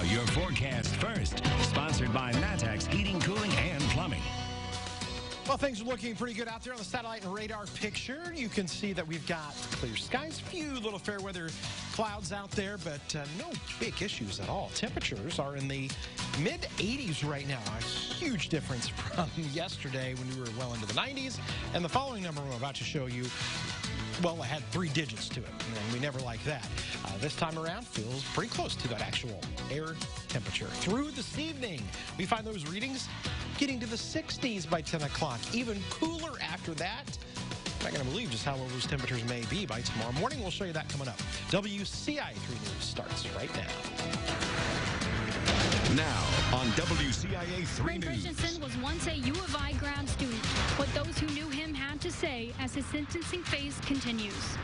Now, your forecast first, sponsored by Matex Heating, Cooling, and Plumbing. Well, things are looking pretty good out there on the satellite and radar picture. You can see that we've got clear skies, few little fair weather clouds out there, but no big issues at all. Temperatures are in the mid-80s right now. A huge difference from yesterday when we were well into the 90s. And the following number I'm about to show you, well, it had 3 digits to it, and we never like that. This time around feels pretty close to that actual air temperature. Through this evening, we find those readings getting to the 60s by 10 o'clock. Even cooler after that. I'm not going to believe just how low those temperatures may be by tomorrow morning. We'll show you that coming up. WCIA 3 News starts right now. Now on WCIA 3 Brent News. Christensen was once a U of I grad student. What those who knew him had to say as his sentencing phase continues.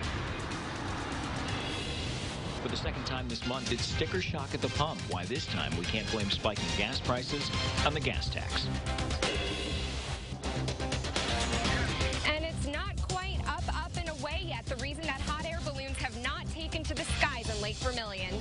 For the second time this month, it's sticker shock at the pump. Why this time we can't blame spiking gas prices on the gas tax. And it's not quite up and away yet. The reason that hot air balloons have not taken to the skies in Lake Vermilion.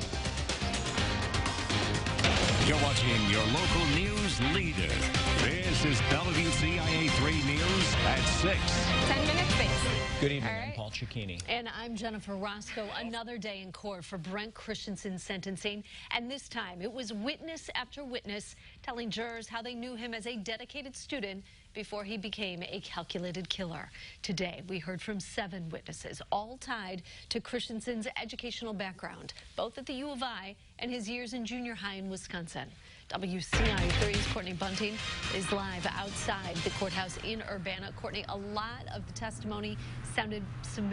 You're watching your local news leader. This is WCIA 3 News at 6. 10 minutes, thanks. Good evening, I'm Paul Cicchini. And I'm Jennifer Roscoe. Another day in court for Brent Christensen's sentencing. And this time, it was witness after witness telling jurors how they knew him as a dedicated student before he became a calculated killer. Today, we heard from 7 witnesses, all tied to Christensen's educational background, both at the U of I and his years in junior high in Wisconsin. WCIA 3's Courtney Bunting is live outside the courthouse in Urbana. Courtney, a lot of the testimony sounded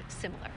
similar.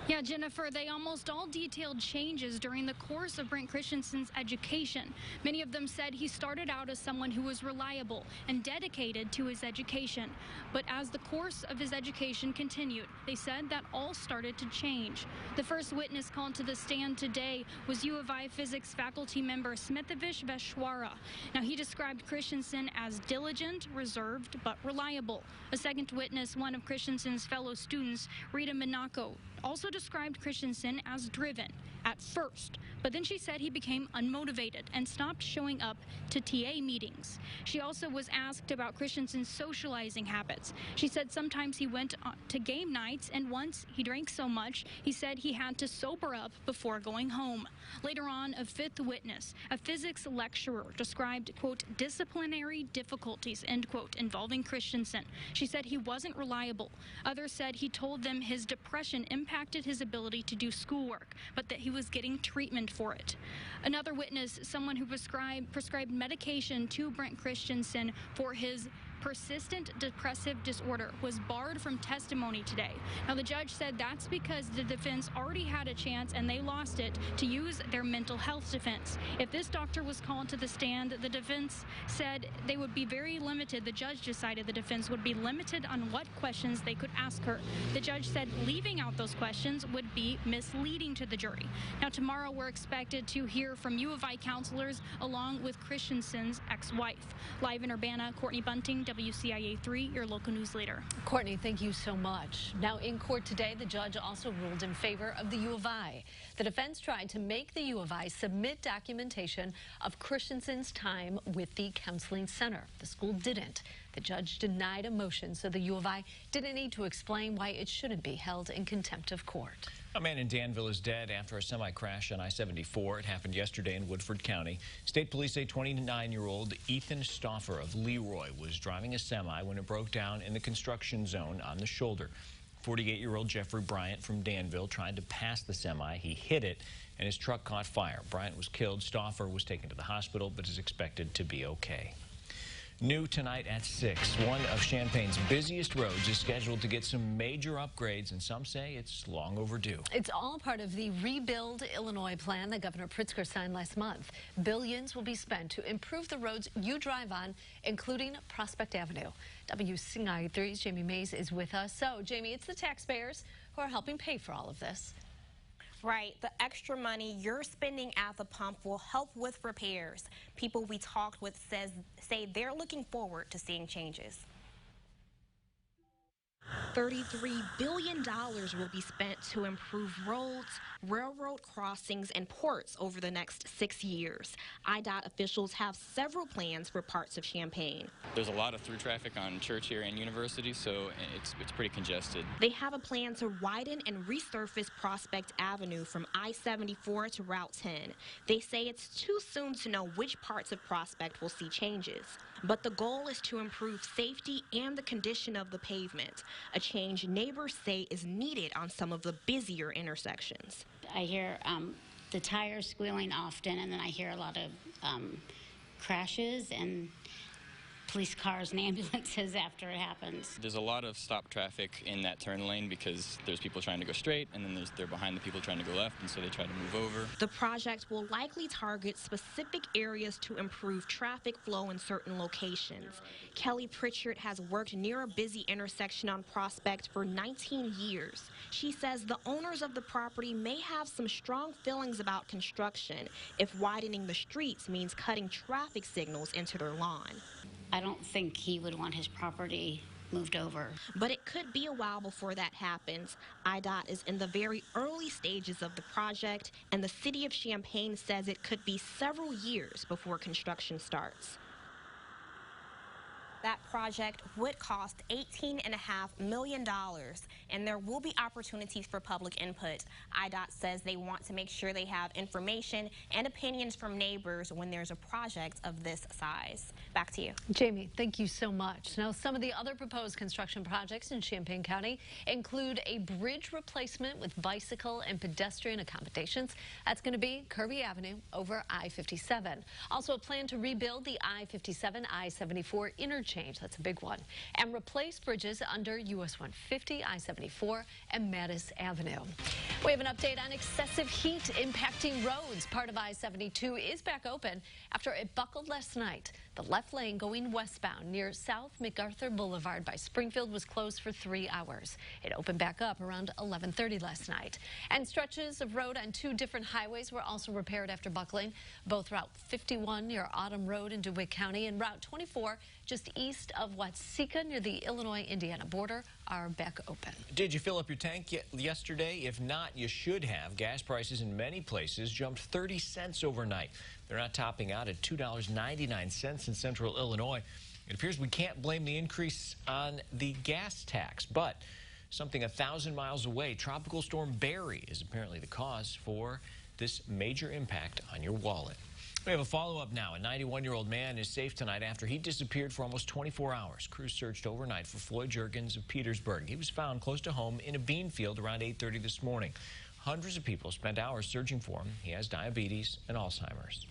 Yeah, Jennifer, they almost all detailed changes during the course of Brent Christensen's education. Many of them said he started out as someone who was reliable and dedicated to his education. But as the course of his education continued, they said that all started to change. The first witness called to the stand today was U of I physics faculty member Smithovish Veshwara. Now, he described Christensen as diligent, reserved, but reliable. A second witness, one of Christensen's fellow students, Rita Minako, also described Christensen as driven at first, but then she said he became unmotivated and stopped showing up to TA meetings. She also was asked about Christensen's socializing habits. She said sometimes he went to game nights, and once he drank so much, he said he had to sober up before going home. Later on, a 5th witness, a physics lecturer, described, quote, disciplinary difficulties, end quote, involving Christensen. She said he wasn't reliable. Others said he told them his depression impacted his ability to do schoolwork, but that he was getting treatment for it. Another witness, someone who prescribed medication to Brent Christensen for his persistent depressive disorder, was barred from testimony today. Now, the judge said that's because the defense already had a chance and they lost it to use their mental health defense. If this doctor was called to the stand, the defense said they would be very limited. The judge decided the defense would be limited on what questions they could ask her. The judge said leaving out those questions would be misleading to the jury. Now, tomorrow we're expected to hear from U of I counselors along with Christensen's ex-wife. Live in Urbana, Courtney Bunting, WCIA 3, your local news leader. Courtney, thank you so much. Now, in court today, the judge also ruled in favor of the U of I. The defense tried to make the U of I submit documentation of Christensen's time with the counseling center. The school didn't. The judge denied a motion, so the U of I didn't need to explain why it shouldn't be held in contempt of court. A man in Danville is dead after a semi-crash on I-74. It happened yesterday in Woodford County. State police say 29-year-old Ethan Stauffer of Leroy was driving a semi when it broke down in the construction zone on the shoulder. 48-year-old Jeffrey Bryant from Danville tried to pass the semi. He hit it, and his truck caught fire. Bryant was killed. Stauffer was taken to the hospital, but is expected to be okay. New tonight at 6, one of Champaign's busiest roads is scheduled to get some major upgrades, and some say it's long overdue. It's all part of the Rebuild Illinois plan that Governor Pritzker signed last month. Billions will be spent to improve the roads you drive on, including Prospect Avenue. WCIA 3's Jamie Mays is with us. So, Jamie, it's the taxpayers who are helping pay for all of this. Right. The extra money you're spending at the pump will help with repairs. People we talked with say they're looking forward to seeing changes. $33 billion will be spent to improve roads, railroad crossings, and ports over the next 6 years. IDOT officials have several plans for parts of Champaign. There's a lot of through traffic on Church here and University, so it's pretty congested. They have a plan to widen and resurface Prospect Avenue from I-74 to Route 10. They say it's too soon to know which parts of Prospect will see changes. But the goal is to improve safety and the condition of the pavement, a change neighbors say is needed on some of the busier intersections. I hear the tires squealing often, and then I hear a lot of crashes and police cars and ambulances after it happens. There's a lot of stop traffic in that turn lane because there's people trying to go straight, and then they're behind the people trying to go left, and so they try to move over. The project will likely target specific areas to improve traffic flow in certain locations. Kelly Pritchard has worked near a busy intersection on Prospect for 19 years. She says the owners of the property may have some strong feelings about construction if widening the streets means cutting traffic signals into their lawn. I don't think he would want his property moved over. But it could be a while before that happens. IDOT is in the very early stages of the project, and the city of Champaign says it could be several years before construction starts. That project would cost $18.5 million, and there will be opportunities for public input. IDOT says they want to make sure they have information and opinions from neighbors when there's a project of this size. Back to you. Jamie, thank you so much. Now, some of the other proposed construction projects in Champaign County include a bridge replacement with bicycle and pedestrian accommodations. That's going to be Kirby Avenue over I-57. Also, a plan to rebuild the I-57, I-74 interchange. That's a big one. And replace bridges under US 150, I-74, and Mattis Avenue. We have an update on excessive heat impacting roads. Part of I-72 is back open after it buckled last night. The left lane going westbound near South MacArthur Boulevard by Springfield was closed for 3 hours. It opened back up around 11:30 last night. And stretches of road on 2 different highways were also repaired after buckling. Both Route 51 near Autumn Road in DeWitt County and Route 24 just east of Watseka near the Illinois-Indiana border are back open. Did you fill up your tank yesterday? If not, you should have. Gas prices in many places jumped 30 cents overnight. They're not topping out at $2.99 in central Illinois. It appears we can't blame the increase on the gas tax, but something 1,000 miles away, Tropical Storm Barry is apparently the cause for this major impact on your wallet. We have a follow-up now. A 91-year-old man is safe tonight after he disappeared for almost 24 hours. Crews searched overnight for Floyd Juergens of Petersburg. He was found close to home in a bean field around 8:30 this morning. Hundreds of people spent hours searching for him. He has diabetes and Alzheimer's.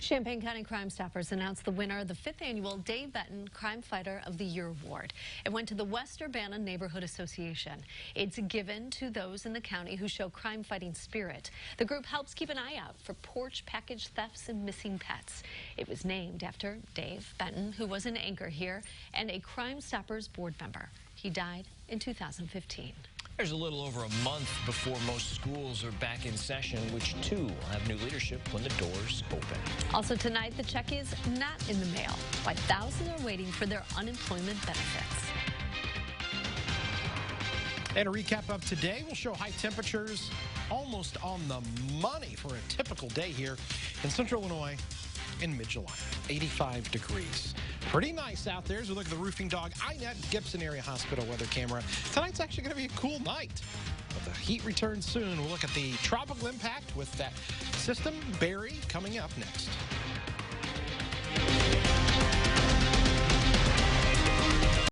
Champaign County Crime Stoppers announced the winner of the 5th annual Dave Benton Crime Fighter of the Year Award. It went to the West Urbana Neighborhood Association. It's given to those in the county who show crime-fighting spirit. The group helps keep an eye out for porch package thefts and missing pets. It was named after Dave Benton, who was an anchor here and a Crime Stoppers board member. He died in 2015. There's a little over a month before most schools are back in session, which too will have new leadership when the doors open. Also tonight, the check is not in the mail. Why thousands are waiting for their unemployment benefits. And a recap of today will show high temperatures almost on the money for a typical day here in central Illinois in mid-July. 85 degrees. Pretty nice out there as we look at the Roofing Dog INET Gibson Area Hospital weather camera. Tonight's actually going to be a cool night. But the heat returns soon. We'll look at the tropical impact with that system, Barry, coming up next.